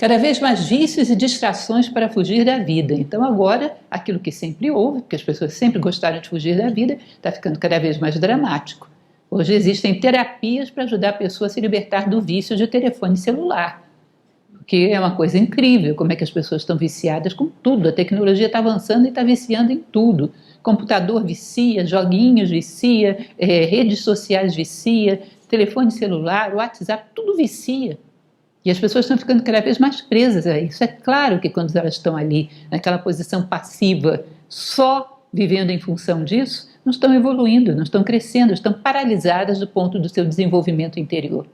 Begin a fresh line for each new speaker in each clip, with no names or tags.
Cada vez mais vícios e distrações para fugir da vida. Então agora, aquilo que sempre houve, porque as pessoas sempre gostaram de fugir da vida, está ficando cada vez mais dramático. Hoje existem terapias para ajudar a pessoa a se libertar do vício de telefone celular, porque é uma coisa incrível como é que as pessoas estão viciadas com tudo. A tecnologia está avançando e está viciando em tudo. Computador vicia, joguinhos vicia, redes sociais vicia, telefone celular, WhatsApp, tudo vicia. E as pessoas estão ficando cada vez mais presas a isso. É claro que quando elas estão ali, naquela posição passiva, só vivendo em função disso, não estão evoluindo, não estão crescendo, estão paralisadas do ponto do seu desenvolvimento interior.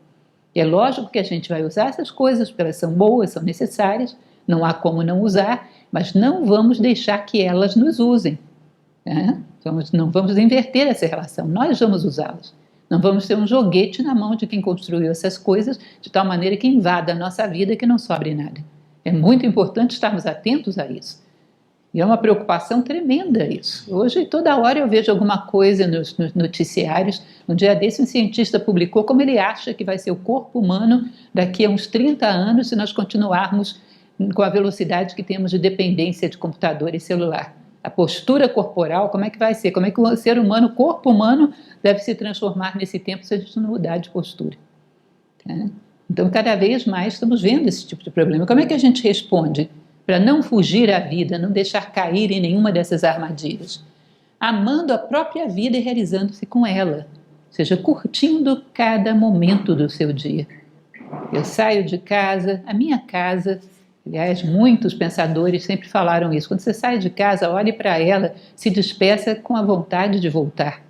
E é lógico que a gente vai usar essas coisas, porque elas são boas, são necessárias, não há como não usar, mas não vamos deixar que elas nos usem. Né? Não vamos inverter essa relação, nós vamos usá-las. Não vamos ter um joguete na mão de quem construiu essas coisas de tal maneira que invada a nossa vida e que não sobre nada. É muito importante estarmos atentos a isso. E é uma preocupação tremenda isso. Hoje, toda hora eu vejo alguma coisa nos noticiários. Um dia desse, um cientista publicou como ele acha que vai ser o corpo humano daqui a uns 30 anos se nós continuarmos com a velocidade que temos de dependência de computador e celular. A postura corporal, como é que vai ser? Como é que o ser humano, o corpo humano, deve se transformar nesse tempo se a gente não mudar de postura? Então, cada vez mais estamos vendo esse tipo de problema. Como é que a gente responde para não fugir à vida, não deixar cair em nenhuma dessas armadilhas? Amando a própria vida e realizando-se com ela, ou seja, curtindo cada momento do seu dia. Eu saio de casa, a minha casa. Aliás, muitos pensadores sempre falaram isso. Quando você sai de casa, olhe para ela, se despeça com a vontade de voltar.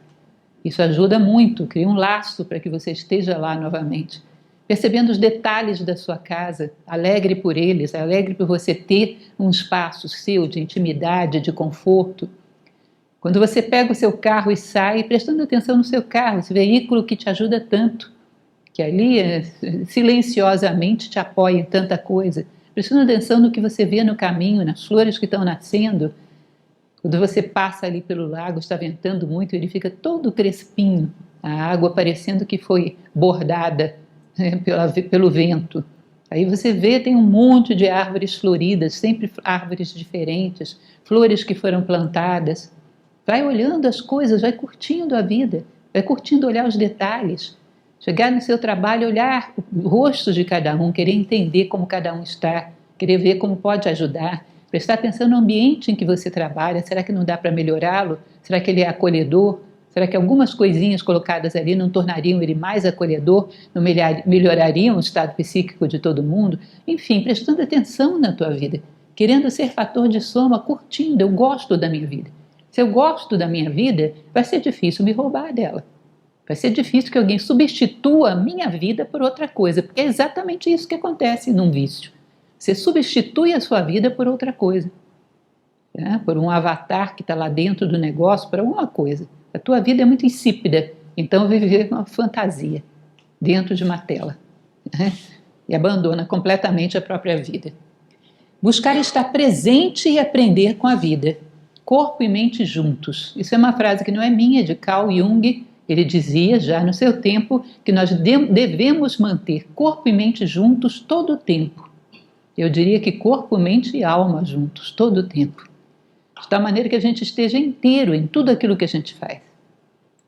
Isso ajuda muito, cria um laço para que você esteja lá novamente. Percebendo os detalhes da sua casa, alegre por eles, alegre por você ter um espaço seu de intimidade, de conforto. Quando você pega o seu carro e sai, prestando atenção no seu carro, esse veículo que te ajuda tanto, que ali silenciosamente te apoia em tanta coisa. Prestando atenção no que você vê no caminho, nas flores que estão nascendo. Quando você passa ali pelo lago, está ventando muito, ele fica todo crespinho, a água parecendo que foi bordada pelo vento. Aí você vê, tem um monte de árvores floridas, sempre árvores diferentes, flores que foram plantadas. Vai olhando as coisas, vai curtindo a vida, vai curtindo olhar os detalhes. Chegar no seu trabalho, olhar o rosto de cada um, querer entender como cada um está, querer ver como pode ajudar, prestar atenção no ambiente em que você trabalha. Será que não dá para melhorá-lo? Será que ele é acolhedor? Será que algumas coisinhas colocadas ali não tornariam ele mais acolhedor, não melhorariam o estado psíquico de todo mundo? Enfim, prestando atenção na tua vida, querendo ser fator de soma, curtindo. Eu gosto da minha vida. Se eu gosto da minha vida, vai ser difícil me roubar dela. Vai ser difícil que alguém substitua a minha vida por outra coisa, porque é exatamente isso que acontece num vício. Você substitui a sua vida por outra coisa, por um avatar que está lá dentro do negócio, por alguma coisa. A tua vida é muito insípida, então viver uma fantasia dentro de uma tela, e abandona completamente a própria vida. Buscar estar presente e aprender com a vida, corpo e mente juntos. Isso é uma frase que não é minha, é de Carl Jung. Ele dizia já no seu tempo que nós devemos manter corpo e mente juntos todo o tempo. Eu diria que corpo, mente e alma juntos todo o tempo. De tal maneira que a gente esteja inteiro em tudo aquilo que a gente faz.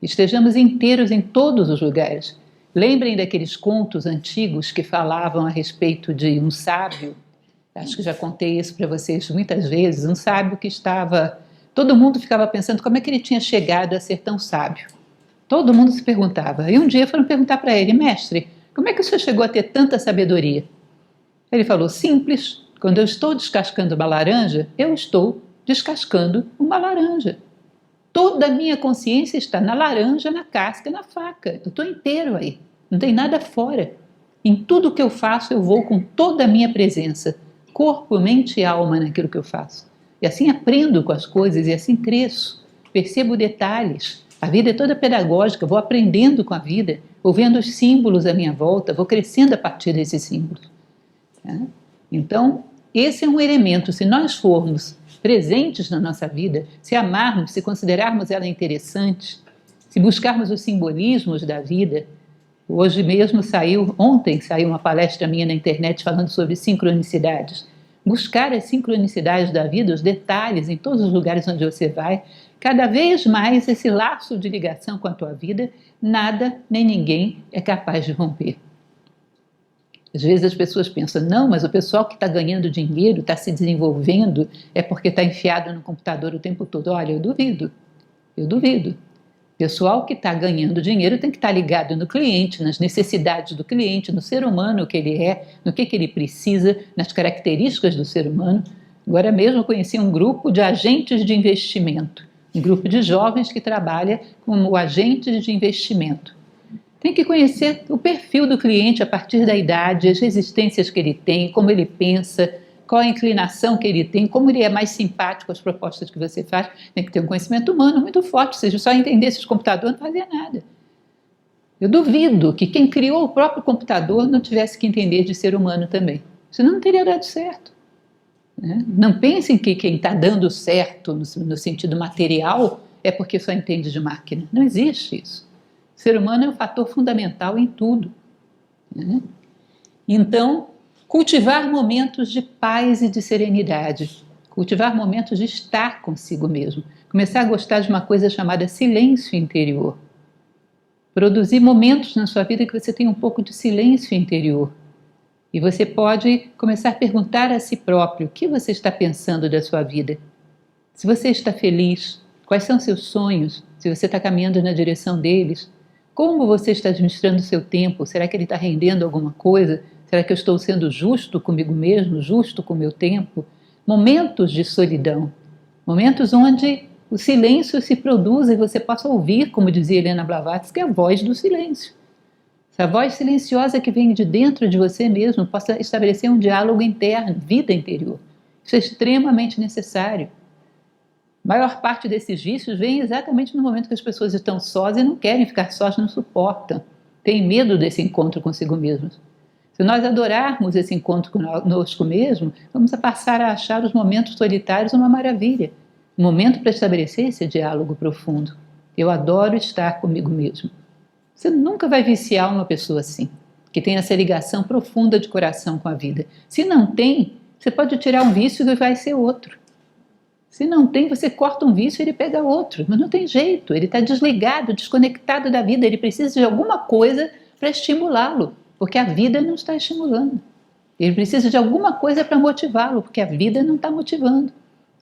Estejamos inteiros em todos os lugares. Lembrem daqueles contos antigos que falavam a respeito de um sábio. Acho que já contei isso para vocês muitas vezes. Um sábio que estava... Todo mundo ficava pensando como é que ele tinha chegado a ser tão sábio. Todo mundo se perguntava. E um dia foram perguntar para ele: mestre, como é que o senhor chegou a ter tanta sabedoria? Ele falou: simples, quando eu estou descascando uma laranja, eu estou descascando uma laranja. Toda a minha consciência está na laranja, na casca, na faca. Eu estou inteiro aí, não tem nada fora. Em tudo que eu faço, eu vou com toda a minha presença, corpo, mente e alma naquilo que eu faço. E assim aprendo com as coisas e assim cresço, percebo detalhes. A vida é toda pedagógica, vou aprendendo com a vida, vou vendo os símbolos à minha volta, vou crescendo a partir desses símbolos. Então, esse é um elemento. Se nós formos presentes na nossa vida, se amarmos, se considerarmos ela interessante, se buscarmos os simbolismos da vida, Ontem saiu uma palestra minha na internet falando sobre sincronicidades. Buscar as sincronicidades da vida, os detalhes em todos os lugares onde você vai, cada vez mais esse laço de ligação com a tua vida, nada nem ninguém é capaz de romper. Às vezes as pessoas pensam, não, mas o pessoal que está ganhando dinheiro, está se desenvolvendo, é porque está enfiado no computador o tempo todo. Olha, eu duvido. O pessoal que está ganhando dinheiro tem que estar ligado no cliente, nas necessidades do cliente, no ser humano que ele é, no que ele precisa, nas características do ser humano. Agora mesmo eu conheci um grupo de agentes de investimento, um grupo de jovens que trabalha como agentes de investimento. Tem que conhecer o perfil do cliente a partir da idade, as resistências que ele tem, como ele pensa, qual a inclinação que ele tem, como ele é mais simpático às propostas que você faz. Tem que ter um conhecimento humano muito forte, se só entendesse os computadores não fazia nada. Eu duvido que quem criou o próprio computador não tivesse que entender de ser humano também. Senão não teria dado certo. Né? Não pensem que quem está dando certo no sentido material é porque só entende de máquina. Não existe isso. O ser humano é um fator fundamental em tudo. Né? Então, cultivar momentos de paz e de serenidade, cultivar momentos de estar consigo mesmo, começar a gostar de uma coisa chamada silêncio interior, produzir momentos na sua vida que você tem um pouco de silêncio interior, e você pode começar a perguntar a si próprio o que você está pensando da sua vida, se você está feliz, quais são seus sonhos, se você está caminhando na direção deles, como você está administrando o seu tempo, será que ele está rendendo alguma coisa? Será que eu estou sendo justo comigo mesmo, justo com o meu tempo? Momentos de solidão, momentos onde o silêncio se produz e você possa ouvir, como dizia Helena Blavatsky, a voz do silêncio. Essa voz silenciosa que vem de dentro de você mesmo possa estabelecer um diálogo interno, vida interior. Isso é extremamente necessário. A maior parte desses vícios vem exatamente no momento que as pessoas estão sós e não querem ficar sós, não suportam. Têm medo desse encontro consigo mesmos. Se nós adorarmos esse encontro conosco mesmo, vamos passar a achar os momentos solitários uma maravilha. Um momento para estabelecer esse diálogo profundo. Eu adoro estar comigo mesmo. Você nunca vai viciar uma pessoa assim, que tem essa ligação profunda de coração com a vida. Se não tem, você pode tirar um vício e vai ser outro. Se não tem, você corta um vício e ele pega outro. Mas não tem jeito, ele está desligado, desconectado da vida, ele precisa de alguma coisa para estimulá-lo. Porque a vida não está estimulando. Ele precisa de alguma coisa para motivá-lo, porque a vida não está motivando.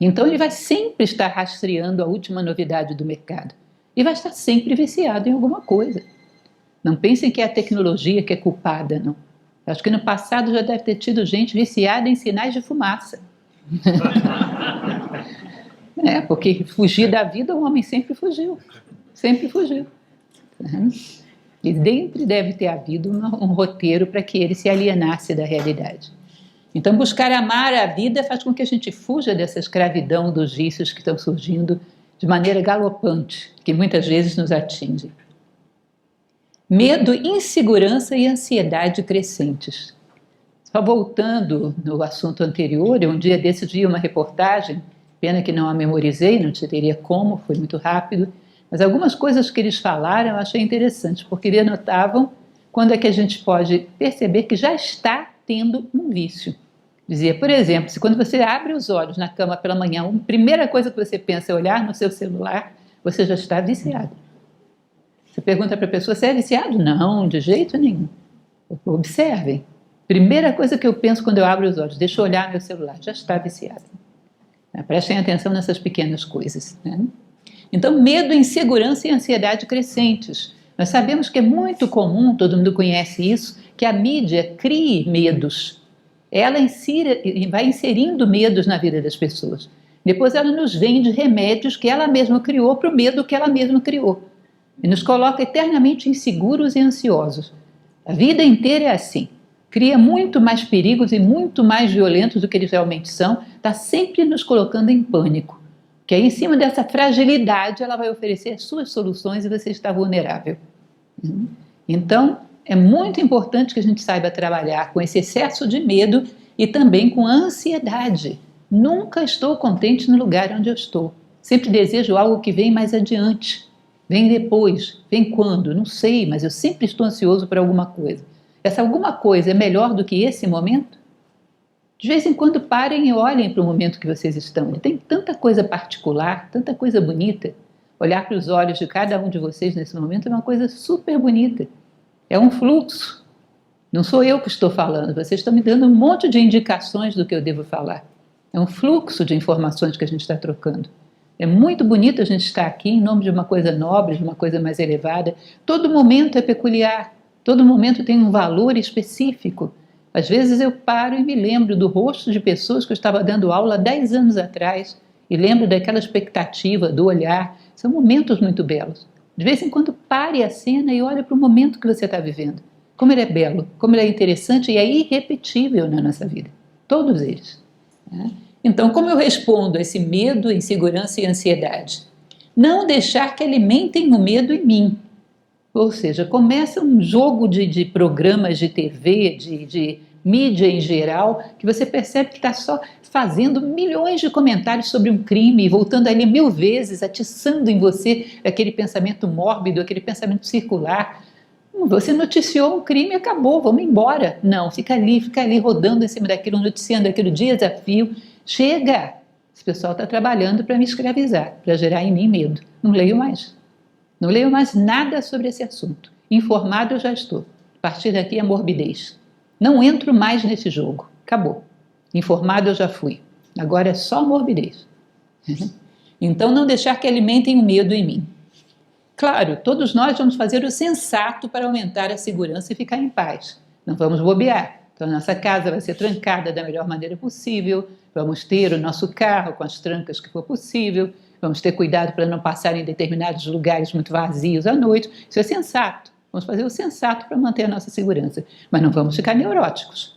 Então ele vai sempre estar rastreando a última novidade do mercado. E vai estar sempre viciado em alguma coisa. Não pensem que é a tecnologia que é culpada, não. Acho que no passado já deve ter tido gente viciada em sinais de fumaça. Porque fugir da vida o homem sempre fugiu. Sempre fugiu. E dentro deve ter havido um roteiro para que ele se alienasse da realidade. Então, buscar amar a vida faz com que a gente fuja dessa escravidão dos vícios que estão surgindo de maneira galopante, que muitas vezes nos atinge. Medo, insegurança e ansiedade crescentes. Só voltando no assunto anterior, eu um dia desse vi uma reportagem, pena que não a memorizei, não teria como, foi muito rápido, mas algumas coisas que eles falaram eu achei interessantes, porque eles notavam quando é que a gente pode perceber que já está tendo um vício. Dizia, por exemplo, se quando você abre os olhos na cama pela manhã, a primeira coisa que você pensa é olhar no seu celular, você já está viciado. Você pergunta para a pessoa, você é viciado? Não, de jeito nenhum. Observem. Primeira coisa que eu penso quando eu abro os olhos, deixa eu olhar meu celular, já está viciado. Prestem atenção nessas pequenas coisas. Né? Então, medo, insegurança e ansiedade crescentes. Nós sabemos que é muito comum, todo mundo conhece isso, que a mídia crie medos. Ela vai inserindo medos na vida das pessoas. Depois ela nos vende remédios que ela mesma criou para o medo que ela mesma criou. E nos coloca eternamente inseguros e ansiosos. A vida inteira é assim. Cria muito mais perigos e muito mais violentos do que eles realmente são. Está sempre nos colocando em pânico. Que aí, em cima dessa fragilidade, ela vai oferecer as suas soluções e você está vulnerável. Então, é muito importante que a gente saiba trabalhar com esse excesso de medo e também com a ansiedade. Nunca estou contente no lugar onde eu estou. Sempre desejo algo que vem mais adiante. Vem depois, vem quando? Não sei, mas eu sempre estou ansioso por alguma coisa. Essa alguma coisa é melhor do que esse momento? De vez em quando parem e olhem para o momento que vocês estão. Tem tanta coisa particular, tanta coisa bonita. Olhar para os olhos de cada um de vocês nesse momento é uma coisa super bonita. É um fluxo. Não sou eu que estou falando, vocês estão me dando um monte de indicações do que eu devo falar. É um fluxo de informações que a gente está trocando. É muito bonito a gente estar aqui em nome de uma coisa nobre, de uma coisa mais elevada. Todo momento é peculiar, todo momento tem um valor específico. Às vezes eu paro e me lembro do rosto de pessoas que eu estava dando aula há 10 anos atrás e lembro daquela expectativa, do olhar. São momentos muito belos. De vez em quando pare a cena e olhe para o momento que você está vivendo. Como ele é belo, como ele é interessante e é irrepetível na nossa vida. Todos eles. Né? Então, como eu respondo a esse medo, insegurança e ansiedade? Não deixar que alimentem o medo em mim. Ou seja, começa um jogo de programas de TV, de mídia em geral, que você percebe que está só fazendo milhões de comentários sobre um crime, voltando ali 1000 vezes, atiçando em você aquele pensamento mórbido, aquele pensamento circular. Você noticiou um crime e acabou, vamos embora. Não, fica ali rodando em cima daquilo, noticiando aquilo dias a fio. Chega! Esse pessoal está trabalhando para me escravizar, para gerar em mim medo. Não leio mais. Não leio mais nada sobre esse assunto. Informado eu já estou. A partir daqui é morbidez. Não entro mais nesse jogo. Acabou. Informado eu já fui. Agora é só morbidez. Então não deixar que alimentem o medo em mim. Claro, todos nós vamos fazer o sensato para aumentar a segurança e ficar em paz. Não vamos bobear. Então, nossa casa vai ser trancada da melhor maneira possível, vamos ter o nosso carro com as trancas que for possível, vamos ter cuidado para não passar em determinados lugares muito vazios à noite. Isso é sensato. Vamos fazer o sensato para manter a nossa segurança. Mas não vamos ficar neuróticos.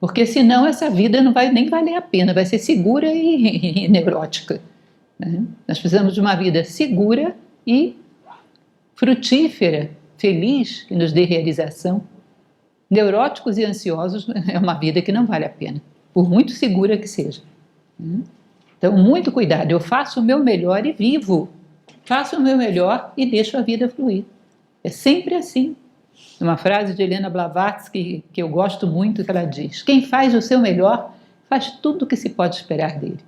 Porque senão essa vida não vai nem valer a pena, vai ser segura e neurótica. Né? Nós precisamos de uma vida segura e frutífera, feliz, que nos dê realização. Neuróticos e ansiosos é uma vida que não vale a pena, por muito segura que seja. Então, muito cuidado. Eu faço o meu melhor e vivo. Faço o meu melhor e deixo a vida fluir. É sempre assim. Uma frase de Helena Blavatsky que eu gosto muito, que ela diz: quem faz o seu melhor faz tudo o que se pode esperar dele.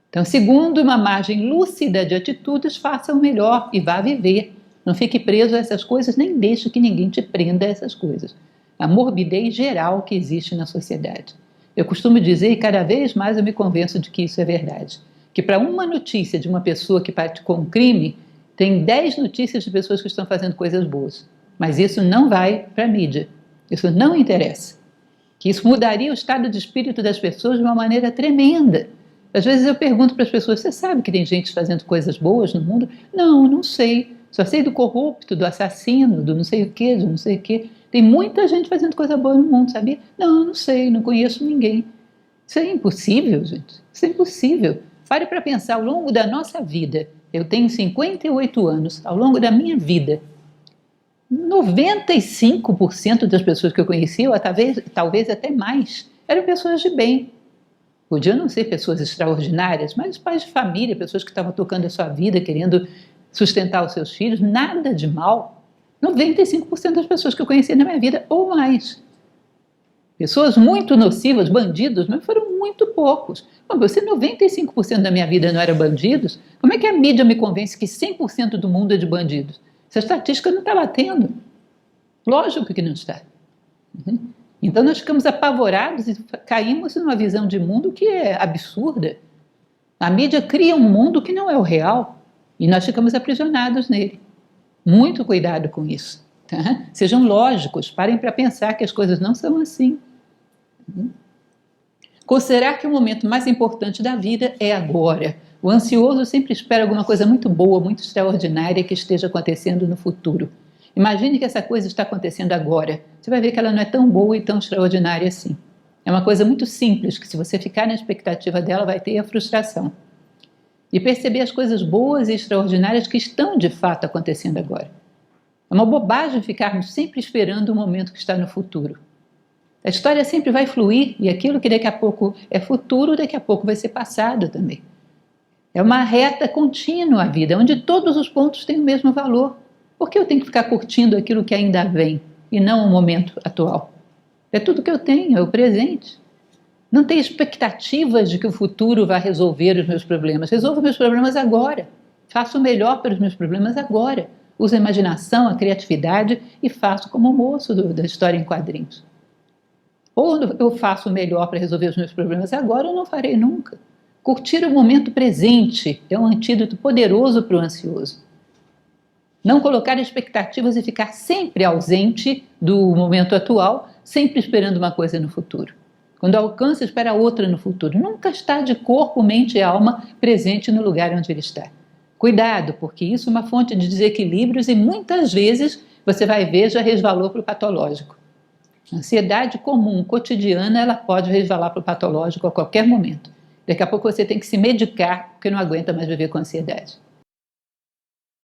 Então, segundo uma margem lúcida de atitudes, faça o melhor e vá viver. Não fique preso a essas coisas, nem deixe que ninguém te prenda a essas coisas. A morbidez geral que existe na sociedade. Eu costumo dizer, e cada vez mais eu me convenço de que isso é verdade, que para uma notícia de uma pessoa que praticou um crime, tem 10 notícias de pessoas que estão fazendo coisas boas. Mas isso não vai para a mídia. Isso não interessa. Que isso mudaria o estado de espírito das pessoas de uma maneira tremenda. Às vezes eu pergunto para as pessoas: você sabe que tem gente fazendo coisas boas no mundo? Não, não sei. Só sei do corrupto, do assassino, do não sei o quê, do não sei o quê. Tem muita gente fazendo coisa boa no mundo, sabia? Não, não sei, não conheço ninguém. Isso é impossível, gente. Isso é impossível. Pare para pensar, ao longo da nossa vida, eu tenho 58 anos, ao longo da minha vida, 95% das pessoas que eu conhecia, ou talvez até mais, eram pessoas de bem. Podiam não ser pessoas extraordinárias, mas pais de família, pessoas que estavam tocando a sua vida, querendo sustentar os seus filhos, nada de mal. 95% das pessoas que eu conheci na minha vida, ou mais. Pessoas muito nocivas, bandidos, mas foram muito poucos. Bom, você 95% da minha vida não eram bandidos, como é que a mídia me convence que 100% do mundo é de bandidos? Essa estatística não está batendo. Lógico que não está. Então nós ficamos apavorados e caímos numa visão de mundo que é absurda. A mídia cria um mundo que não é o real e nós ficamos aprisionados nele. Muito cuidado com isso. Tá? Sejam lógicos, parem para pensar que as coisas não são assim. Considerar que o momento mais importante da vida é agora. O ansioso sempre espera alguma coisa muito boa, muito extraordinária que esteja acontecendo no futuro. Imagine que essa coisa está acontecendo agora. Você vai ver que ela não é tão boa e tão extraordinária assim. É uma coisa muito simples, que se você ficar na expectativa dela, vai ter a frustração. E perceber as coisas boas e extraordinárias que estão de fato acontecendo agora. É uma bobagem ficarmos sempre esperando o momento que está no futuro. A história sempre vai fluir e aquilo que daqui a pouco é futuro, daqui a pouco vai ser passado também. É uma reta contínua a vida, onde todos os pontos têm o mesmo valor. Por que eu tenho que ficar curtindo aquilo que ainda vem e não o momento atual? É tudo que eu tenho, é o presente. Não tenho expectativas de que o futuro vai resolver os meus problemas. Resolvo meus problemas agora. Faço o melhor pelos meus problemas agora. Uso a imaginação, a criatividade e faço como o moço da história em quadrinhos. Ou eu faço o melhor para resolver os meus problemas agora, ou não farei nunca. Curtir o momento presente é um antídoto poderoso para o ansioso. Não colocar expectativas e ficar sempre ausente do momento atual, sempre esperando uma coisa no futuro. Quando alcança, espera outra no futuro. Nunca está de corpo, mente e alma presente no lugar onde ele está. Cuidado, porque isso é uma fonte de desequilíbrios e muitas vezes você vai ver já resvalou para o patológico. A ansiedade comum, cotidiana, ela pode resvalar para o patológico a qualquer momento. Daqui a pouco você tem que se medicar porque não aguenta mais viver com ansiedade.